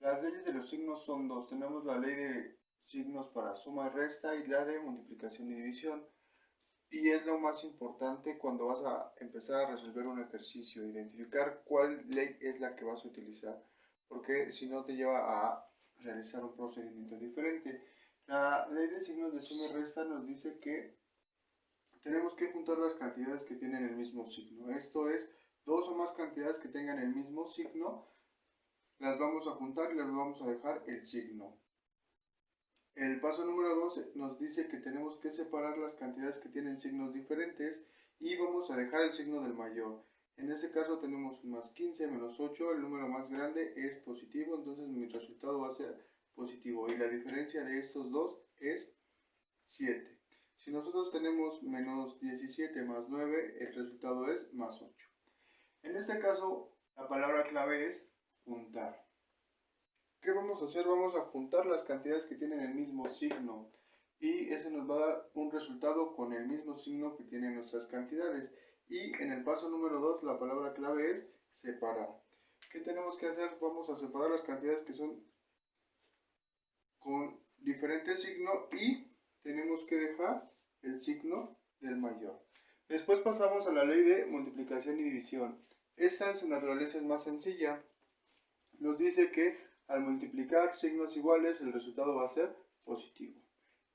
Las leyes de los signos son dos. Tenemos la ley de signos para suma y resta y la de multiplicación y división. Y es lo más importante cuando vas a empezar a resolver un ejercicio, identificar cuál ley es la que vas a utilizar, porque si no te lleva a realizar un procedimiento diferente. La ley de signos de suma y resta nos dice que tenemos que juntar las cantidades que tienen el mismo signo. Esto es, dos o más cantidades que tengan el mismo signo, las vamos a juntar y les vamos a dejar el signo. El paso número 2 nos dice que tenemos que separar las cantidades que tienen signos diferentes y vamos a dejar el signo del mayor. En este caso tenemos un más 15 menos 8, el número más grande es positivo, entonces mi resultado va a ser positivo y la diferencia de estos dos es 7. Si nosotros tenemos menos 17 más 9, el resultado es más 8. En este caso, la palabra clave es juntar. ¿Qué vamos a hacer? Vamos a juntar las cantidades que tienen el mismo signo y eso nos va a dar un resultado con el mismo signo que tienen nuestras cantidades. Y en el paso número 2 la palabra clave es separar. ¿Qué tenemos que hacer? Vamos a separar las cantidades que son con diferente signo y tenemos que dejar el signo del mayor. Después pasamos a la ley de multiplicación y división. Esta en su naturaleza es más sencilla. Nos dice que al multiplicar signos iguales el resultado va a ser positivo.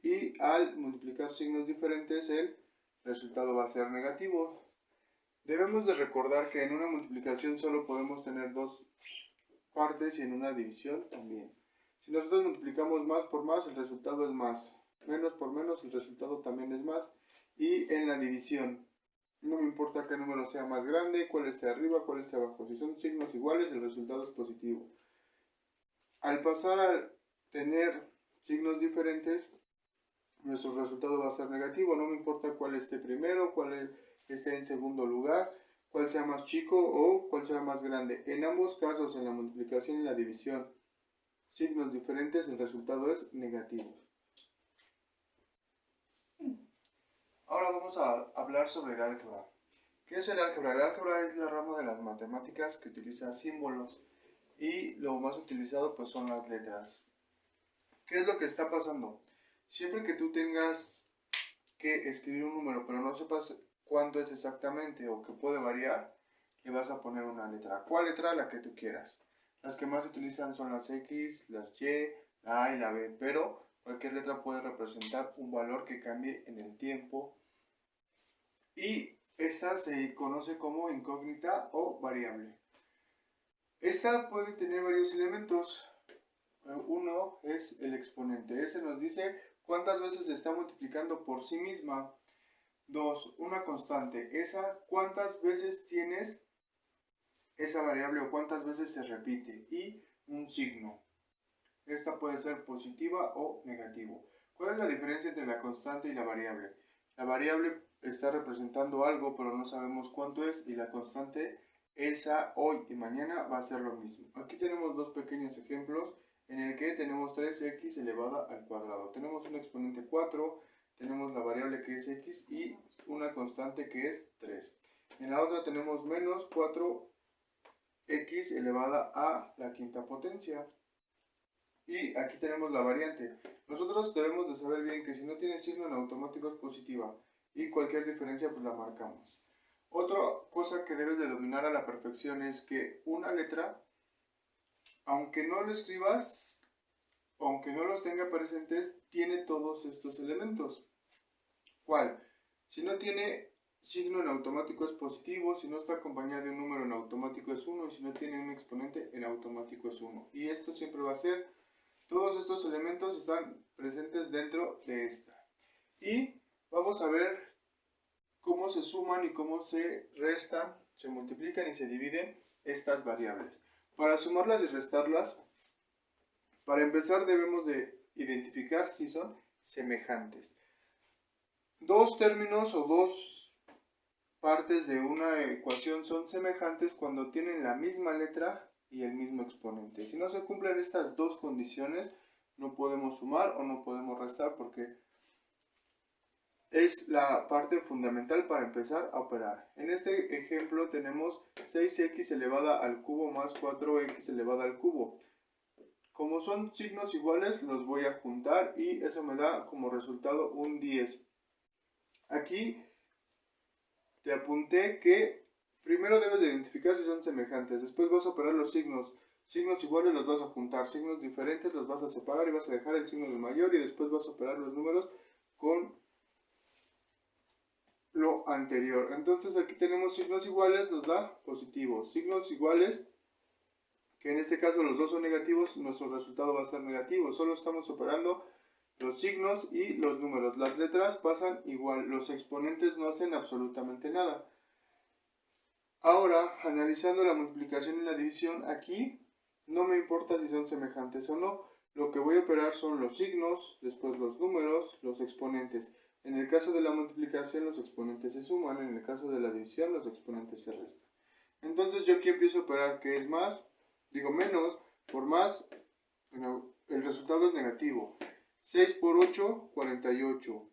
Y al multiplicar signos diferentes el resultado va a ser negativo. Debemos de recordar que en una multiplicación solo podemos tener dos partes y en una división también. Si nosotros multiplicamos más por más, el resultado es más. Menos por menos, el resultado también es más. Y en la división, no me importa qué número sea más grande, cuál esté arriba, cuál esté abajo. Si son signos iguales, el resultado es positivo. Al pasar a tener signos diferentes, nuestro resultado va a ser negativo. No me importa cuál esté primero, cuál esté en segundo lugar, cuál sea más chico o cuál sea más grande. En ambos casos, en la multiplicación y la división, signos diferentes, el resultado es negativo. Ahora vamos a hablar sobre el álgebra. ¿Qué es el álgebra? El álgebra es la rama de las matemáticas que utiliza símbolos y lo más utilizado pues son las letras. ¿Qué es lo que está pasando? Siempre que tú tengas que escribir un número pero no sepas cuánto es exactamente o que puede variar, le vas a poner una letra. ¿Cuál letra? La que tú quieras. Las que más se utilizan son las X, las Y, la A y la B, pero cualquier letra puede representar un valor que cambie en el tiempo y esta se conoce como incógnita o variable. Esta puede tener varios elementos. Uno es el exponente. Ese nos dice cuántas veces se está multiplicando por sí misma. 2. Una constante. Esa cuántas veces tienes esa variable o cuántas veces se repite. Y un signo. Esta puede ser positiva o negativa. ¿Cuál es la diferencia entre la constante y la variable? La variable está representando algo, pero no sabemos cuánto es, y la constante, esa hoy y mañana va a ser lo mismo. Aquí tenemos dos pequeños ejemplos en el que tenemos 3x elevada al cuadrado. Tenemos un exponente 4, tenemos la variable que es x y una constante que es 3. En la otra tenemos menos 4x elevada a la quinta potencia. Y aquí tenemos la variante. Nosotros debemos de saber bien que si no tiene signo en automático es positiva y cualquier diferencia pues la marcamos. Otra cosa que debes de dominar a la perfección es que una letra, aunque no lo escribas, aunque no los tenga presentes, tiene todos estos elementos. ¿Cuál? Si no tiene signo en automático es positivo, si no está acompañado de un número en automático es 1 y si no tiene un exponente en automático es 1. Y esto siempre va a ser. Todos estos elementos están presentes dentro de esta. Y vamos a ver cómo se suman y cómo se restan, se multiplican y se dividen estas variables. Para sumarlas y restarlas, para empezar debemos de identificar si son semejantes. Dos términos o dos partes de una ecuación son semejantes cuando tienen la misma letra y el mismo exponente. Si no se cumplen estas dos condiciones, no podemos sumar o no podemos restar porque es la parte fundamental para empezar a operar. En este ejemplo tenemos 6x elevada al cubo más 4x elevada al cubo. Como son signos iguales, los voy a juntar y eso me da como resultado un 10. Aquí te apunté que primero debes de identificar si son semejantes, después vas a operar los signos. Signos iguales los vas a juntar, signos diferentes los vas a separar y vas a dejar el signo del mayor y después vas a operar los números con lo anterior. Entonces aquí tenemos signos iguales, nos da positivo. Signos iguales, que en este caso los dos son negativos, nuestro resultado va a ser negativo. Solo estamos operando los signos y los números. Las letras pasan igual, los exponentes no hacen absolutamente nada. Ahora, analizando la multiplicación y la división, aquí no me importa si son semejantes o no. Lo que voy a operar son los signos, después los números, los exponentes. En el caso de la multiplicación, los exponentes se suman. En el caso de la división, los exponentes se restan. Entonces yo aquí empiezo a operar que es más, digo menos, por más, el resultado es negativo. 6 por 8, 48.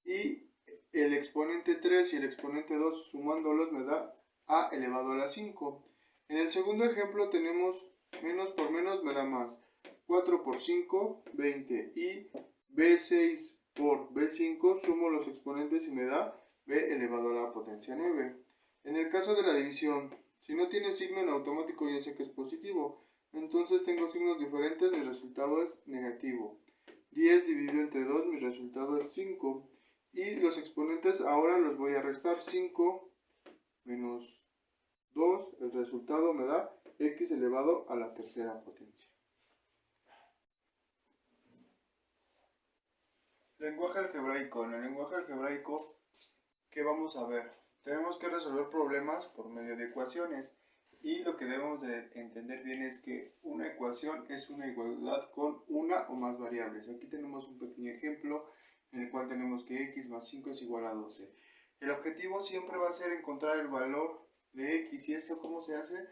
Y el exponente 3 y el exponente 2 sumándolos me da a elevado a la 5. En el segundo ejemplo tenemos menos por menos me da más. 4 por 5, 20. Y B6 por B5 sumo los exponentes y me da B elevado a la potencia 9. En el caso de la división, si no tiene signo en automático ya sé que es positivo. Entonces tengo signos diferentes, mi resultado es negativo. 10 dividido entre 2, mi resultado es 5. Y los exponentes ahora los voy a restar. 5 menos 2, el resultado me da x elevado a la tercera potencia. Lenguaje algebraico. En el lenguaje algebraico, ¿qué vamos a ver? Tenemos que resolver problemas por medio de ecuaciones. Y lo que debemos de entender bien es que una ecuación es una igualdad con una o más variables. Aquí tenemos un pequeño ejemplo en el cual tenemos que x más 5 es igual a 12. El objetivo siempre va a ser encontrar el valor de x. ¿Y esto cómo se hace?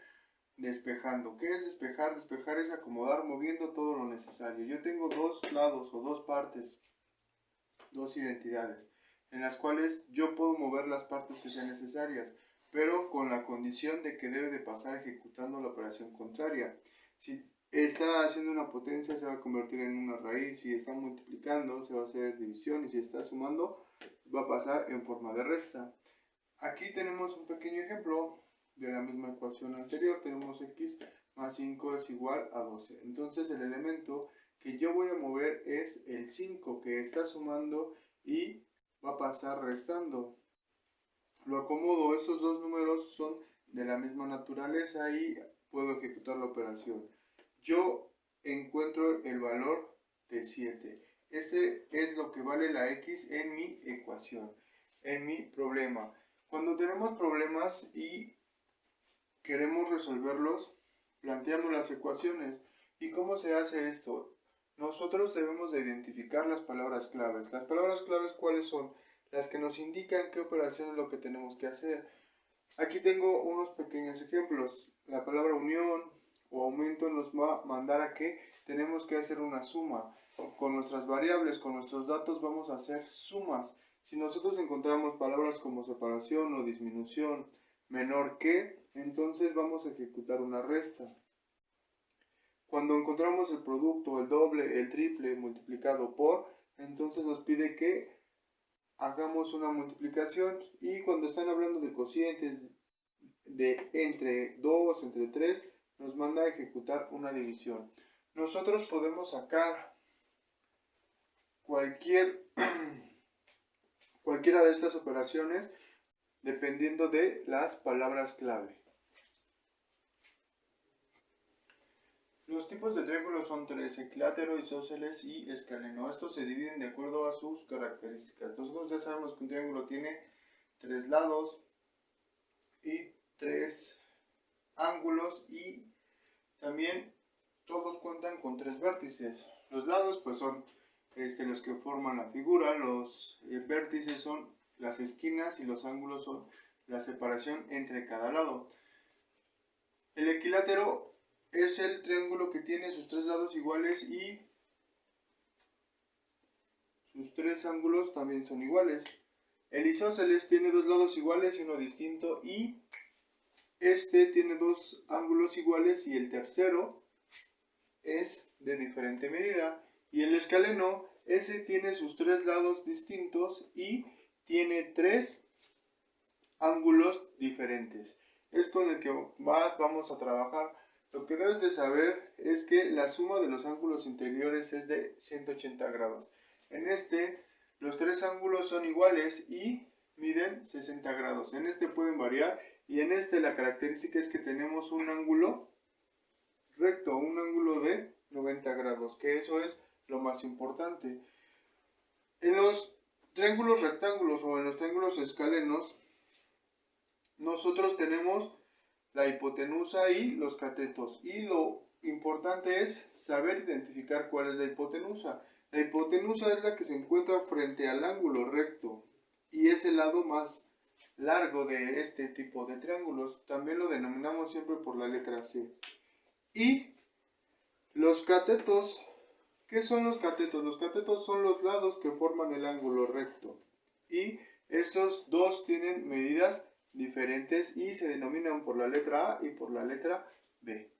Despejando. ¿Qué es despejar? Despejar es acomodar moviendo todo lo necesario. Yo tengo dos lados o dos partes, dos identidades, en las cuales yo puedo mover las partes que sean necesarias, pero con la condición de que debe de pasar ejecutando la operación contraria. Si está haciendo una potencia se va a convertir en una raíz, si está multiplicando se va a hacer división y si está sumando va a pasar en forma de resta. Aquí tenemos un pequeño ejemplo de la misma ecuación anterior, tenemos x más 5 es igual a 12. Entonces el elemento que yo voy a mover es el 5 que está sumando y va a pasar restando. Lo acomodo, estos dos números son de la misma naturaleza y puedo ejecutar la operación. Yo encuentro el valor de 7. Ese es lo que vale la x en mi ecuación, en mi problema. Cuando tenemos problemas y queremos resolverlos, planteamos las ecuaciones. ¿Y cómo se hace esto? Nosotros debemos de identificar las palabras claves. ¿Las palabras claves cuáles son? Las que nos indican qué operación es lo que tenemos que hacer. Aquí tengo unos pequeños ejemplos. La palabra unión o aumento nos va a mandar a que tenemos que hacer una suma. Con nuestras variables, con nuestros datos vamos a hacer sumas. Si nosotros encontramos palabras como separación o disminución menor que, entonces vamos a ejecutar una resta. Cuando encontramos el producto, el doble, el triple multiplicado por, entonces nos pide que hagamos una multiplicación. Y cuando están hablando de cocientes de entre 2, entre 3, nos manda a ejecutar una división. Nosotros podemos sacar cualquiera de estas operaciones dependiendo de las palabras clave. Los tipos de triángulos son tres: equilátero, isósceles y escaleno. Estos se dividen de acuerdo a sus características. Nosotros ya sabemos que un triángulo tiene tres lados y tres ángulos y también todos cuentan con tres vértices. Los lados pues son los que forman la figura, los vértices son las esquinas y los ángulos son la separación entre cada lado. El equilátero es el triángulo que tiene sus tres lados iguales y sus tres ángulos también son iguales. El isósceles tiene dos lados iguales y uno distinto, y este tiene dos ángulos iguales y el tercero es de diferente medida y el escaleno, ese tiene sus 3 lados distintos y tiene 3 ángulos diferentes. Es con el que más vamos a trabajar. Lo que debes de saber es que la suma de los ángulos interiores es de 180 grados. En este, los 3 ángulos son iguales y miden 60 grados. En este pueden variar y en este la característica es que tenemos un ángulo recto, un ángulo de 90 grados, que eso es lo más importante. En los triángulos rectángulos o en los triángulos escalenos, nosotros tenemos la hipotenusa y los catetos. Y lo importante es saber identificar cuál es la hipotenusa. La hipotenusa es la que se encuentra frente al ángulo recto y es el lado más largo de este tipo de triángulos. También lo denominamos siempre por la letra C. Y los catetos, ¿qué son los catetos? Los catetos son los lados que forman el ángulo recto. Y esos dos tienen medidas diferentes y se denominan por la letra A y por la letra B.